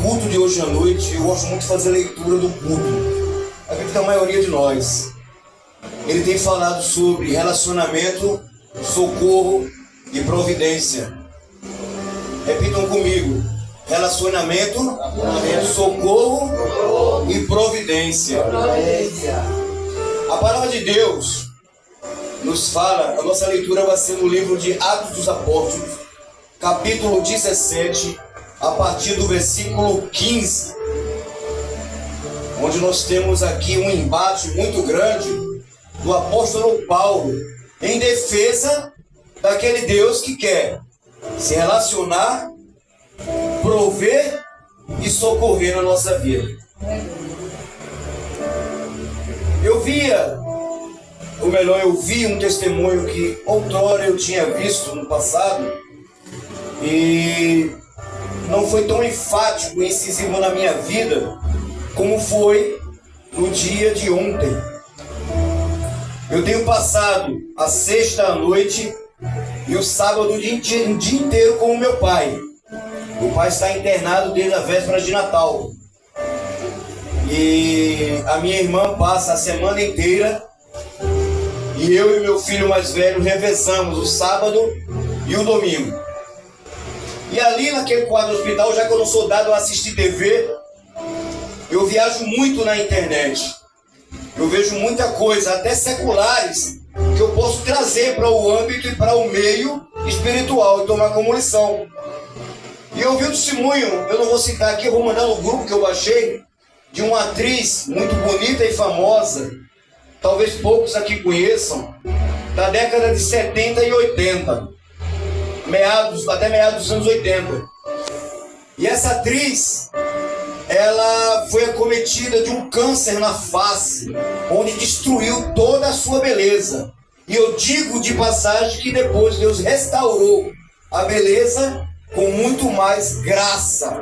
culto de hoje à noite, eu gosto muito de fazer leitura do culto. Acredito que a maioria de nós. Ele tem falado sobre relacionamento, socorro e providência. Repitam comigo. Relacionamento, socorro e providência. A palavra de Deus nos fala, a nossa leitura vai ser no livro de Atos dos Apóstolos, capítulo 17, a partir do versículo 15, onde nós temos aqui um embate muito grande do apóstolo Paulo em defesa daquele Deus que quer se relacionar, prover e socorrer na nossa vida. Eu vi um testemunho que outrora eu tinha visto no passado e não foi tão enfático e incisivo na minha vida como foi no dia de ontem. Eu tenho passado a sexta à noite e o sábado o dia inteiro com o meu pai. O pai está internado desde a véspera de Natal. E a minha irmã passa a semana inteira e eu e meu filho mais velho revezamos o sábado e o domingo. E ali naquele quadro do hospital, já que eu não sou dado a assistir TV, eu viajo muito na internet. Eu vejo muita coisa, até seculares, que eu posso trazer para o âmbito e para o meio espiritual e tomar como lição. E eu vi um testemunho, eu não vou citar aqui, eu vou mandar no grupo que eu baixei, de uma atriz muito bonita e famosa, talvez poucos aqui conheçam, da década de 70 e 80, até meados dos anos 80. E essa atriz, ela foi acometida de um câncer na face, onde destruiu toda a sua beleza. E eu digo de passagem que depois Deus restaurou a beleza com muito mais graça,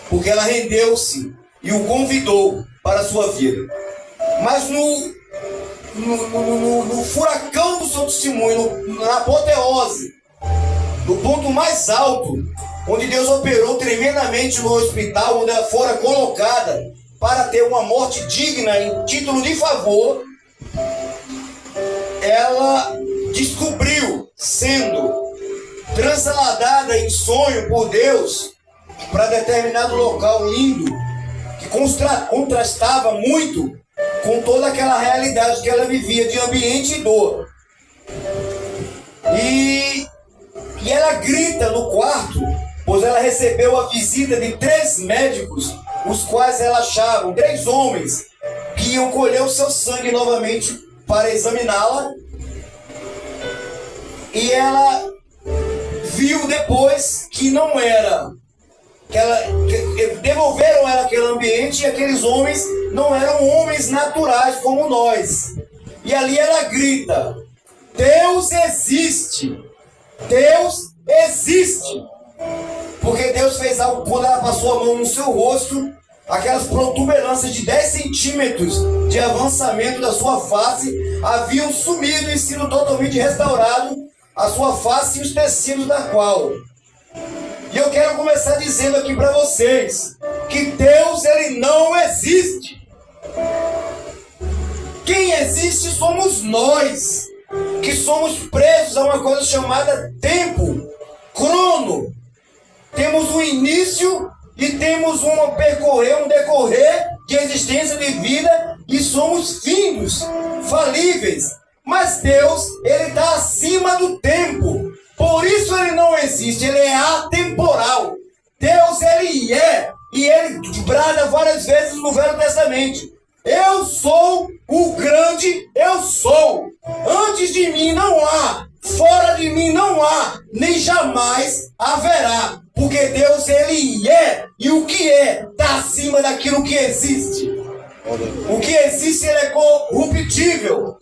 porque ela rendeu-se e o convidou para a sua vida. Mas no furacão do seu testemunho, na apoteose, no ponto mais alto, onde Deus operou tremendamente no hospital, onde ela fora colocada para ter uma morte digna em título de favor, ela descobriu, sendo transladada em sonho por Deus para determinado local lindo, que contrastava muito com toda aquela realidade que ela vivia de ambiente e dor. E ela grita no quarto, pois ela recebeu a visita de 3 médicos, os quais ela achavam, 3 homens, que iam colher o seu sangue novamente para examiná-la. E ela viu depois que não era, que devolveram ela aquele ambiente e aqueles homens não eram homens naturais como nós. E ali ela grita: Deus existe! Deus existe! Porque Deus fez algo quando ela passou a mão no seu rosto, aquelas protuberâncias de 10 centímetros de avançamento da sua face haviam sumido e sido totalmente restaurado a sua face e os tecidos da qual. E eu quero começar dizendo aqui para vocês que Deus, ele não existe. Quem existe somos nós, que somos presos a uma coisa chamada tempo, crono. Temos um início e temos um decorrer de existência de vida e somos findos, falíveis. Mas Deus, ele está acima do tempo. Por isso ele não existe, ele é atemporal. Deus, ele é, e ele brada várias vezes no Velho Testamento: eu sou o grande, eu sou. Antes de mim não há, fora de mim não há, nem jamais haverá. Porque Deus, ele é, e o que é está acima daquilo que existe. O que existe, ele é corruptível,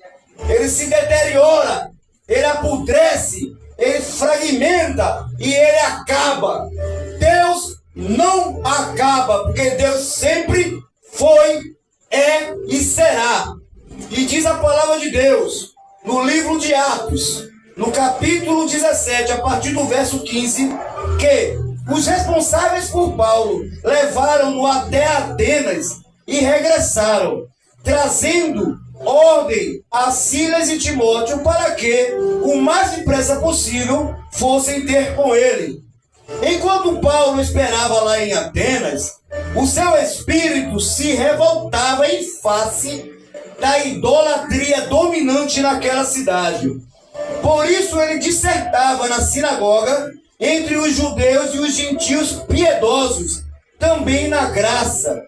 ele se deteriora, ele apodrece, ele fragmenta e ele acaba. Deus não acaba, porque Deus sempre foi, é e será. E diz a palavra de Deus no livro de Atos, no capítulo 17, a partir do verso 15, que os responsáveis por Paulo levaram-no até Atenas e regressaram, trazendo ordem a Silas e Timóteo para que, o mais depressa possível, fossem ter com ele. Enquanto Paulo esperava lá em Atenas, o seu espírito se revoltava em face da idolatria dominante naquela cidade. Por isso ele dissertava na sinagoga entre os judeus e os gentios piedosos, também na graça,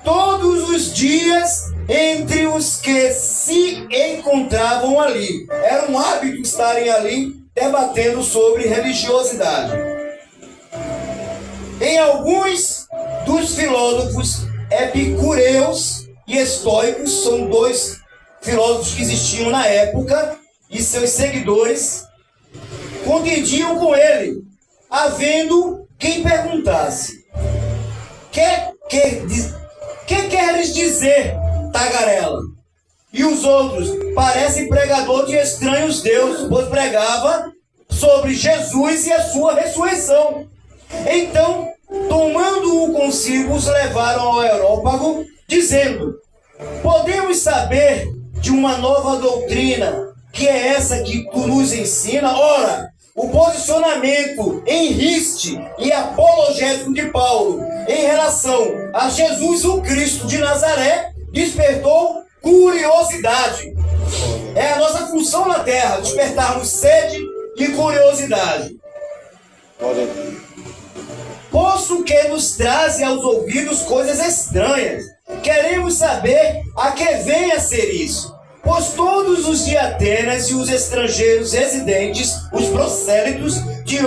todos os dias entre os que se encontravam ali. Era um hábito estarem ali debatendo sobre religiosidade. Em alguns dos filósofos epicureus e estoicos, são dois filósofos que existiam na época, e seus seguidores contendiam com ele, havendo quem perguntasse: que queres dizer, tagarela? E os outros: parece pregador de estranhos deuses, pois pregava sobre Jesus e a sua ressurreição. Então, tomando-o consigo, os levaram ao Areópago, dizendo: podemos saber de uma nova doutrina, que é essa que tu nos ensina? Ora, o posicionamento em riste e apologético de Paulo em relação a Jesus o Cristo de Nazaré despertou curiosidade. É a nossa função na terra, despertarmos sede e curiosidade. Posto que nos trazem aos ouvidos coisas estranhas, queremos saber a que vem a ser isso. Pois todos os de Atenas e os estrangeiros residentes, os prosélitos de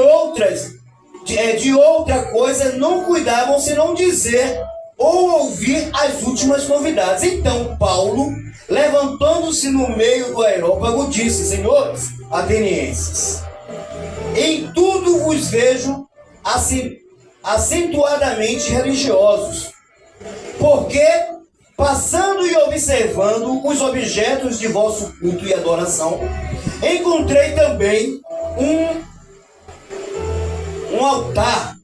outra coisa não cuidavam senão dizer ou ouvir as últimas novidades. Então Paulo, levantando-se no meio do Areópago, disse: senhores atenienses, em tudo vos vejo acentuadamente religiosos, porque passando e observando os objetos de vosso culto e adoração, encontrei também um altar,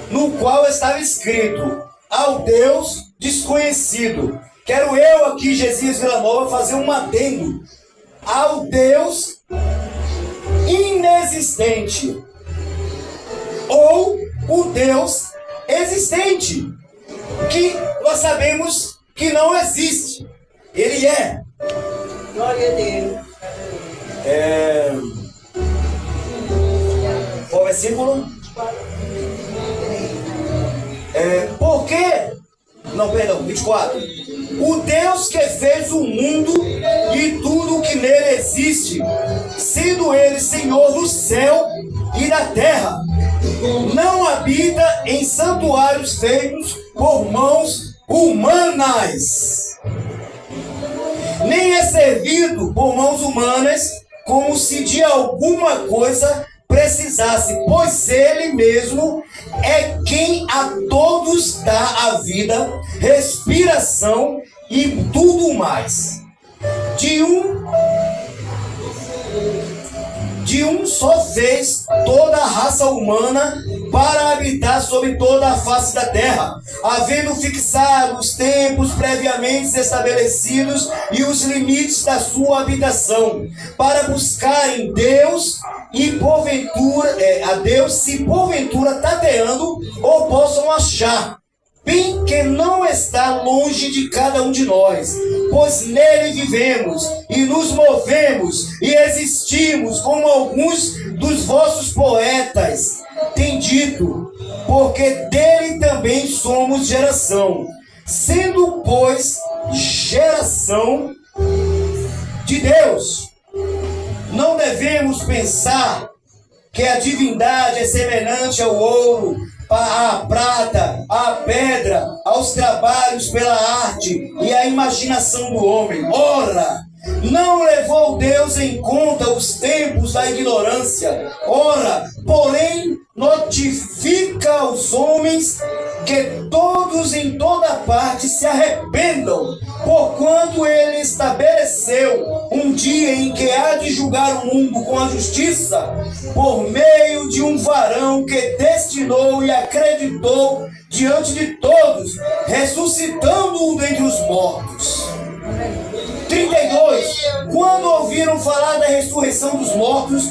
no qual estava escrito: ao Deus desconhecido. Quero eu aqui, Jesus Villanova, fazer um adendo: ao Deus inexistente, ou o Deus existente, que nós sabemos que não existe. Ele é. Glória a Deus. Qual versículo? Porque, não, perdão, 24. O Deus que fez o mundo e tudo o que nele existe, sendo ele Senhor do céu e da terra, não habita em santuários feitos por mãos humanas, nem é servido por mãos humanas, como se de alguma coisa precisasse, pois ele mesmo é quem a todos dá a vida, respiração e tudo mais. De um só fez toda a raça humana para habitar sobre toda a face da terra, havendo fixado os tempos previamente estabelecidos e os limites da sua habitação, para buscarem Deus e porventura a Deus, se porventura tateando ou possam achar, bem que não está longe de cada um de nós, pois nele vivemos e nos movemos e existimos, como alguns dos vossos poetas têm dito, porque dele também somos geração, sendo, pois, geração de Deus. Não devemos pensar que a divindade é semelhante ao ouro, à prata, à pedra, aos trabalhos pela arte e à imaginação do homem. Ora, não levou Deus em conta os tempos da ignorância. Ora, porém, notifica aos homens que todos em toda parte se arrependam, porquanto ele estabeleceu um dia em que há de julgar o mundo com a justiça, por meio de um varão que destinou e acreditou diante de todos, ressuscitando-o dentre os mortos. 32. Quando ouviram falar da ressurreição dos mortos,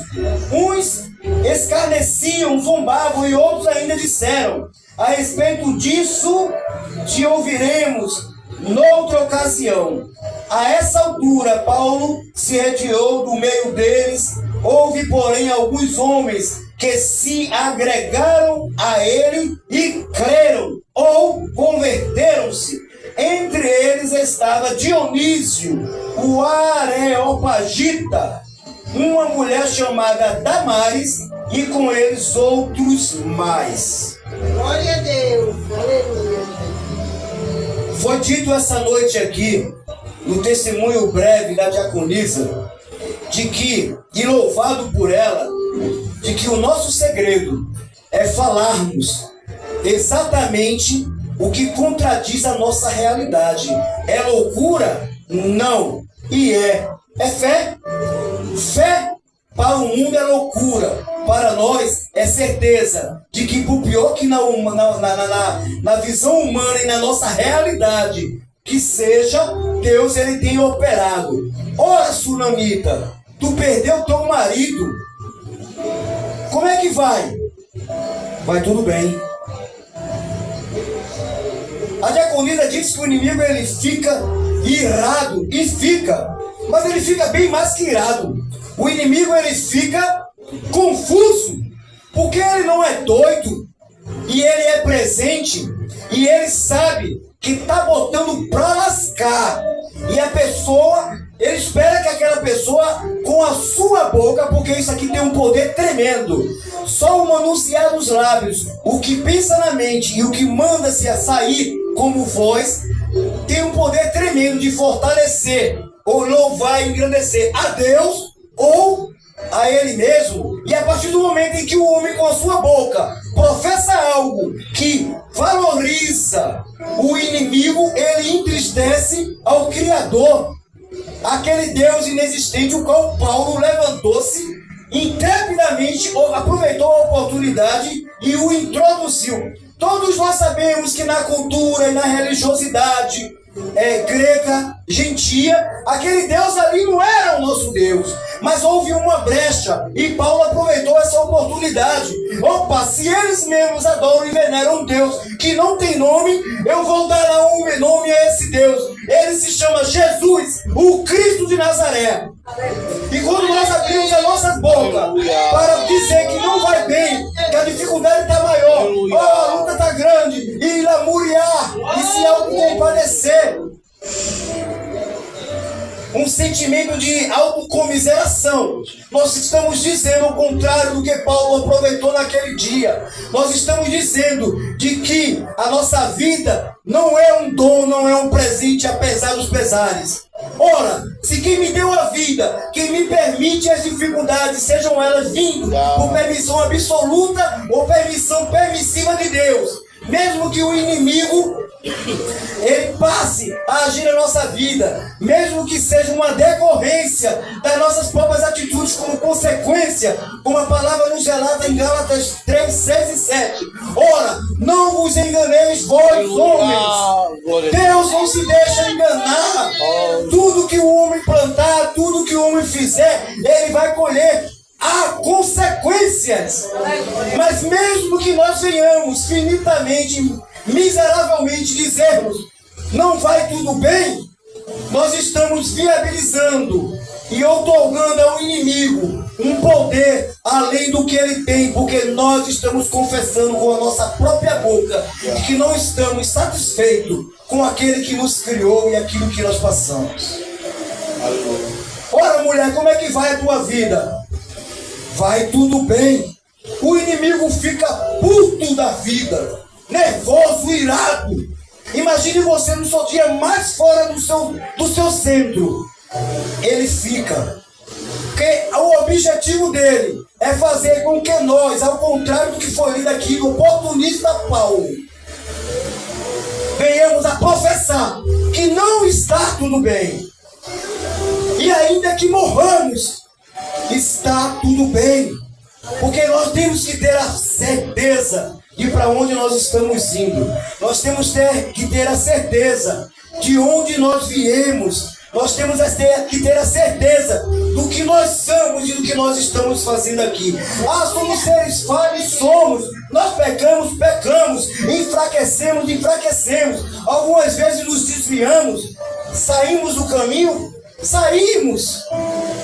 uns escarneciam, zombavam, e outros ainda disseram: a respeito disso te ouviremos noutra ocasião. A essa altura, Paulo se retirou do meio deles. Houve, porém, alguns homens que se agregaram a ele e creram, ou converteram-se. Entre eles estava Dionísio, o Areopagita, uma mulher chamada Damaris, e com eles outros mais. Glória a Deus. Aleluia. Foi dito essa noite aqui, no testemunho breve da diaconisa, de que, e louvado por ela, de que o nosso segredo é falarmos exatamente o que contradiz a nossa realidade. É loucura? Não. E é. É fé? Fé para o mundo é loucura. Para nós é certeza de que, por pior que na visão humana e na nossa realidade que seja, Deus ele tem operado. Ora, sunamita, tu perdeu teu marido. Como é que vai? Vai tudo bem. A diaconisa diz que o inimigo ele fica irado, e fica, mas ele fica bem mais que irado. O inimigo ele fica confuso, porque ele não é doido, e ele é presente, e ele sabe que está botando para lascar, e a pessoa, ele espera que aquela pessoa, com a sua boca, porque isso aqui tem um poder tremendo, só o manunciar dos lábios, o que pensa na mente e o que manda-se a sair como voz, tem um poder tremendo de fortalecer, ou louvar e engrandecer a Deus, ou a ele mesmo. E a partir do momento em que o homem com a sua boca professa algo que valoriza o inimigo, ele entristece ao Criador, aquele Deus inexistente, o qual Paulo levantou-se intrepidamente, aproveitou a oportunidade e o introduziu. Todos nós sabemos que na cultura e na religiosidade grega, gentia, aquele Deus ali não era o nosso Deus, mas houve uma brecha e Paulo aproveitou essa oportunidade. Opa, se eles mesmos adoram e veneram um Deus que não tem nome, eu vou dar um nome a esse Deus. Ele se chama Jesus, o Cristo de Nazaré. E quando nós abrimos a nossa boca para dizer que não vai bem, que a dificuldade está maior, a luta está grande, e lamuriar, e se autocompadecer, um sentimento de autocomiseração, nós estamos dizendo o contrário do que Paulo aproveitou naquele dia. Nós estamos dizendo de que a nossa vida não é um dom, não é um presente, apesar dos pesares. Ora, se quem me deu a vida, quem me permite as dificuldades, sejam elas vindo por permissão absoluta ou permissão permissiva de Deus, mesmo que o inimigo ele passe a agir na nossa vida, mesmo que seja uma decorrência das nossas próprias atitudes, como consequência, como a palavra nos relata em Gálatas 3, 6 e 7. Ora, não vos enganeis vós, homens. Deus não se deixa enganar. Tudo que o homem plantar, tudo que o homem fizer, ele vai colher. Há consequências. Mas mesmo que nós venhamos finitamente, miseravelmente dizermos não vai tudo bem, nós estamos viabilizando e outorgando ao inimigo um poder além do que ele tem, porque nós estamos confessando com a nossa própria boca que não estamos satisfeitos com aquele que nos criou e aquilo que nós passamos. Ora, mulher, como é que vai a tua vida? Vai tudo bem. O inimigo fica puto da vida, nervoso, irado. Imagine você no seu dia mais fora do seu centro. Ele fica. Porque o objetivo dele é fazer com que nós, ao contrário do que foi lido aqui, o oportunista Paulo, professar que não está tudo bem. E ainda que morramos, está tudo bem. Porque nós temos que ter a certeza de para onde nós estamos indo. Nós temos que ter a certeza de onde nós viemos. Nós temos que ter a certeza do que nós somos e do que nós estamos fazendo aqui. Ah, somos seres falhos, somos. Nós pecamos, enfraquecemos. Algumas vezes nos desviamos, saímos do caminho,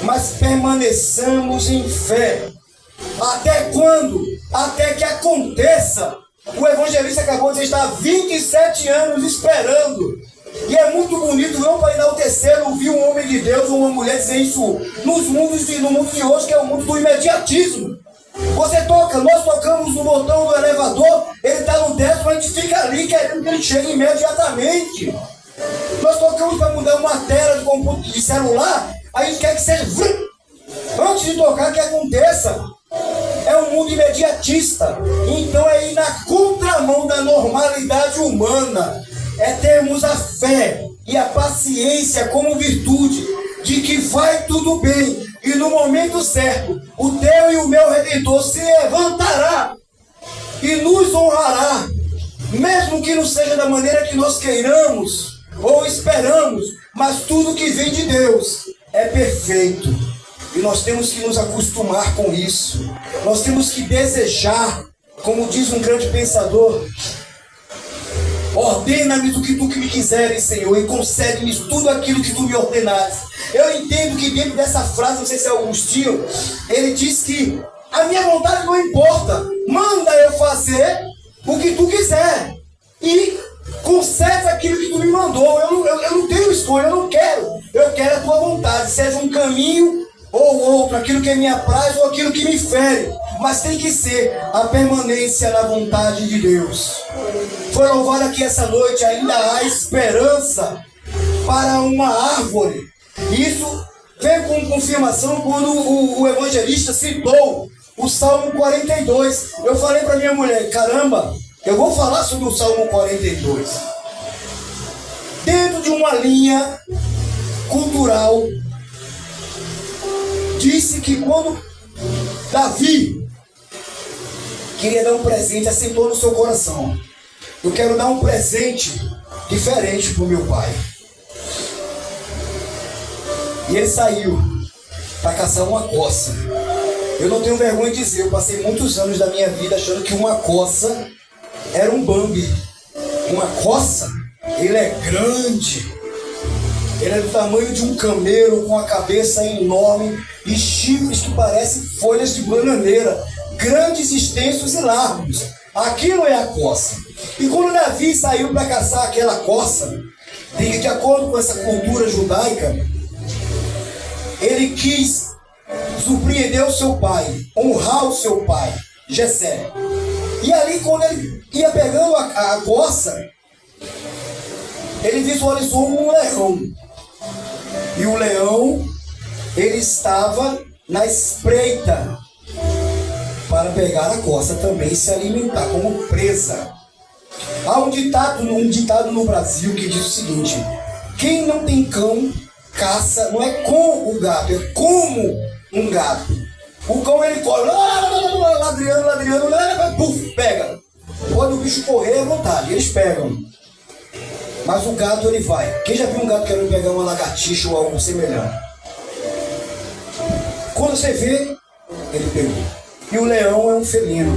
mas permaneçamos em fé. Até quando? Até que aconteça. O evangelista acabou de estar 27 anos esperando. E é muito bonito, não para enaltecer, ouvir um homem de Deus ou uma mulher dizer isso no mundo de hoje, que é o mundo do imediatismo. Nós tocamos no botão do elevador, ele está no décimo, a gente fica ali querendo que ele chegue imediatamente. Nós tocamos para mudar uma tela de celular, a gente quer que seja antes de tocar que aconteça. É um mundo imediatista. Então é ir na contramão da normalidade humana. É termos a fé e a paciência como virtude de que vai tudo bem e no momento certo o teu e o meu Redentor se levantará e nos honrará, mesmo que não seja da maneira que nós queiramos ou esperamos, mas tudo que vem de Deus é perfeito e nós temos que nos acostumar com isso. Nós temos que desejar, como diz um grande pensador: ordena-me do que tu me quiseres, Senhor, e concede-me tudo aquilo que tu me ordenares. Eu entendo que dentro dessa frase, não sei se é Agostinho, ele diz que a minha vontade não importa, manda eu fazer o que tu quiser e concede aquilo que tu me mandou. Eu não tenho escolha, eu quero a tua vontade, seja um caminho ou outro, aquilo que me apraz ou aquilo que me fere, mas tem que ser a permanência na vontade de Deus. Foi louvado aqui essa noite, ainda há esperança para uma árvore. Isso veio com confirmação quando o evangelista citou o Salmo 42. Eu falei para minha mulher: caramba, eu vou falar sobre o Salmo 42. Dentro de uma linha cultural, disse que quando Davi queria dar um presente, assentou no seu coração: eu quero dar um presente diferente para o meu pai. E ele saiu para caçar uma coça. Eu não tenho vergonha de dizer, eu passei muitos anos da minha vida achando que uma coça era um Bambi. Uma coça, ele é grande, ele é do tamanho de um camelo, com a cabeça enorme e chifres que parecem folhas de bananeira, grandes, extensos e largos. Aquilo é a coça. E quando Davi saiu para caçar aquela coça, de acordo com essa cultura judaica, ele quis surpreender o seu pai, honrar o seu pai, Jessé. E ali, quando ele ia pegando a coça, ele visualizou um leão. E o leão, ele estava na espreita para pegar a coça também e se alimentar como presa. Há um ditado no Brasil que diz o seguinte: quem não tem cão, caça, não é com o gato, é como um gato. O cão, ele corre, ladriando, puf, pega. Pode o bicho correr à vontade, eles pegam. Mas o gato, ele vai. Quem já viu um gato querendo pegar uma lagartixa ou algo semelhante? Quando você vê, ele pegou. E o leão é um felino.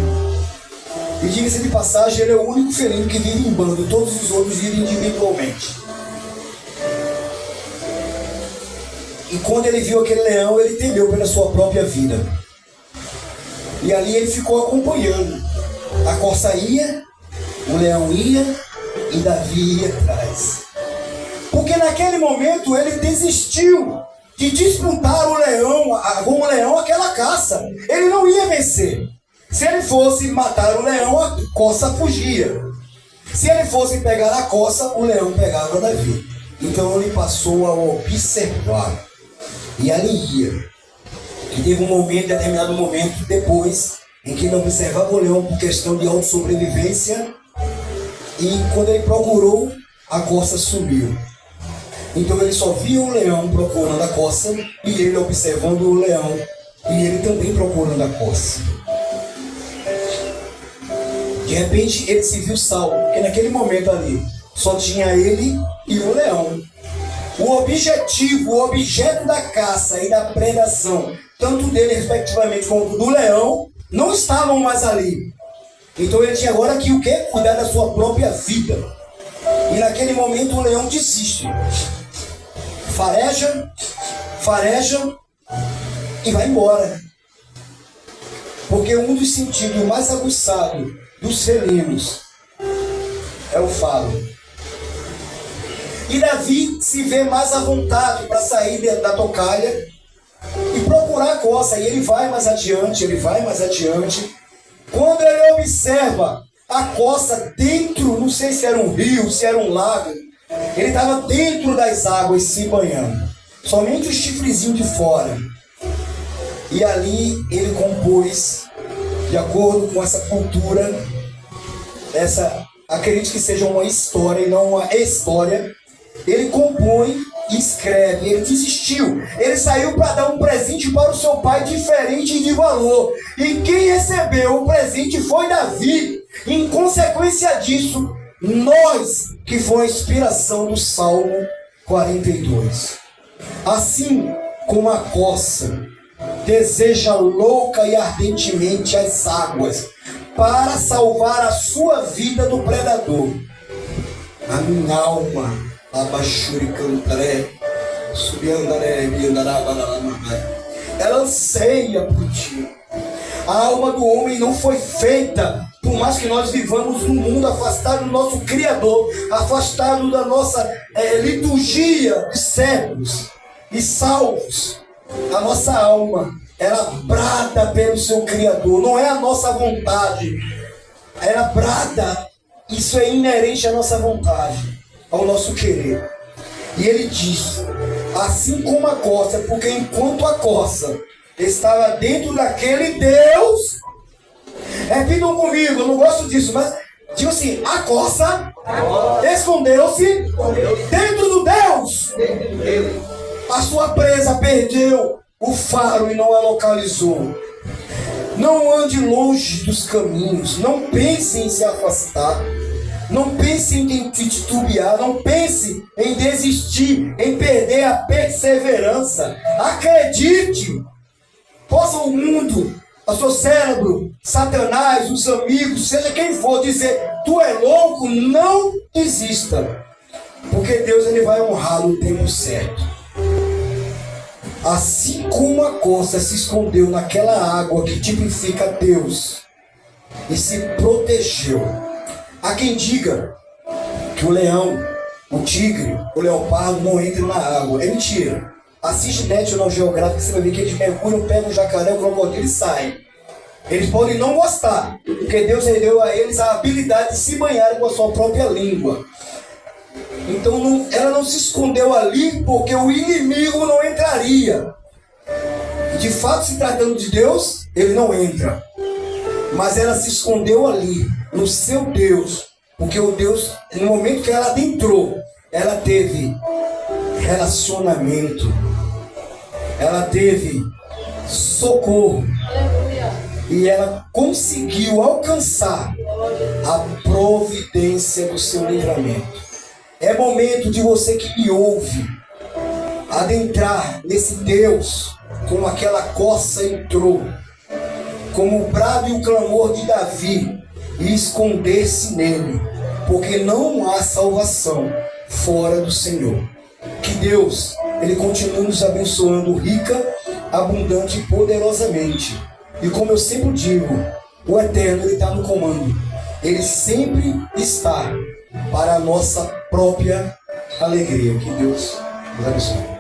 E diga-se de passagem, ele é o único felino que vive em bando. Todos os outros vivem individualmente. E quando ele viu aquele leão, ele temeu pela sua própria vida. E ali ele ficou acompanhando. A corça ia, o leão ia e Davi ia atrás. Porque naquele momento ele desistiu de disputar com o leão aquela caça. Ele não ia vencer. Se ele fosse matar o leão, a coça fugia. Se ele fosse pegar a coça, o leão pegava Davi. Então ele passou a observar. E ali ia. E teve determinado momento depois, em que ele observava o leão por questão de autossobrevivência. E quando ele procurou a corça sumiu. Então ele só via o leão procurando a corça e ele observando o leão e ele também procurando a corça. De repente ele se viu salvo, porque naquele momento ali só tinha ele e o leão. O objetivo, o objeto da caça e da predação, tanto dele respectivamente como do leão, não estavam mais ali. Então ele tinha agora que o quê? Cuidar da sua própria vida. E naquele momento o leão desiste. Fareja e vai embora. Porque um dos sentidos mais aguçados dos felinos é o falo. E Davi se vê mais à vontade para sair da tocaia e procurar a corça. E ele vai mais adiante. Quando ele observa a corça dentro, não sei se era um rio, se era um lago, ele estava dentro das águas se banhando. Somente o chifrezinho de fora. E ali ele compôs, de acordo com essa cultura, acredito que seja uma história e não uma história. Ele compõe e escreve. Ele desistiu. Ele saiu para dar um presente para o seu pai diferente de valor. E quem recebeu o presente foi Davi. Em consequência disso, nós, que foi a inspiração do Salmo 42. Assim como a corça deseja louca e ardentemente as águas para salvar a sua vida do predador, a minha alma Abashuri cantaré, subiandaré, ela anseia por ti. A alma do homem não foi feita, por mais que nós vivamos num mundo afastado do nosso Criador, afastado da nossa liturgia de servos e salvos. A nossa alma, ela brada pelo seu Criador, não é a nossa vontade, ela brada, isso é inerente à nossa vontade, ao nosso querer. E ele diz, assim como a corça, porque enquanto a corça estava dentro daquele Deus, repitam comigo, eu não gosto disso, mas digo assim, a corça escondeu-se dentro do Deus. A sua presa perdeu o faro e não a localizou. Não ande longe dos caminhos, não pense em se afastar. Não pense em titubear, não pense em desistir, em perder a perseverança. Acredite. Possa o mundo, o seu cérebro, Satanás, os amigos, seja quem for, dizer, tu é louco, não desista. Porque Deus ele vai honrar no tempo certo. Assim como a corça se escondeu naquela água que tipifica Deus e se protegeu. Há quem diga que o leão, o tigre, o leopardo não entram na água. É mentira. Assiste National Geographic, você vai ver que eles mergulham, pegam o jacaré, o crocodilo e saem. Eles podem não gostar, porque Deus deu a eles a habilidade de se banhar com a sua própria língua. Então ela não se escondeu ali porque o inimigo não entraria. E de fato, se tratando de Deus, ele não entra. Mas ela se escondeu ali, no seu Deus, porque o Deus, no momento que ela adentrou, ela teve relacionamento, ela teve socorro, e ela conseguiu alcançar a providência do seu livramento. É momento de você que me ouve adentrar nesse Deus, como aquela corça entrou, como o brado e o clamor de Davi, e esconder-se nele, porque não há salvação fora do Senhor. Que Deus, ele continue nos abençoando rica, abundante e poderosamente. E como eu sempre digo, o Eterno ele está no comando. Ele sempre está para a nossa própria alegria. Que Deus nos abençoe.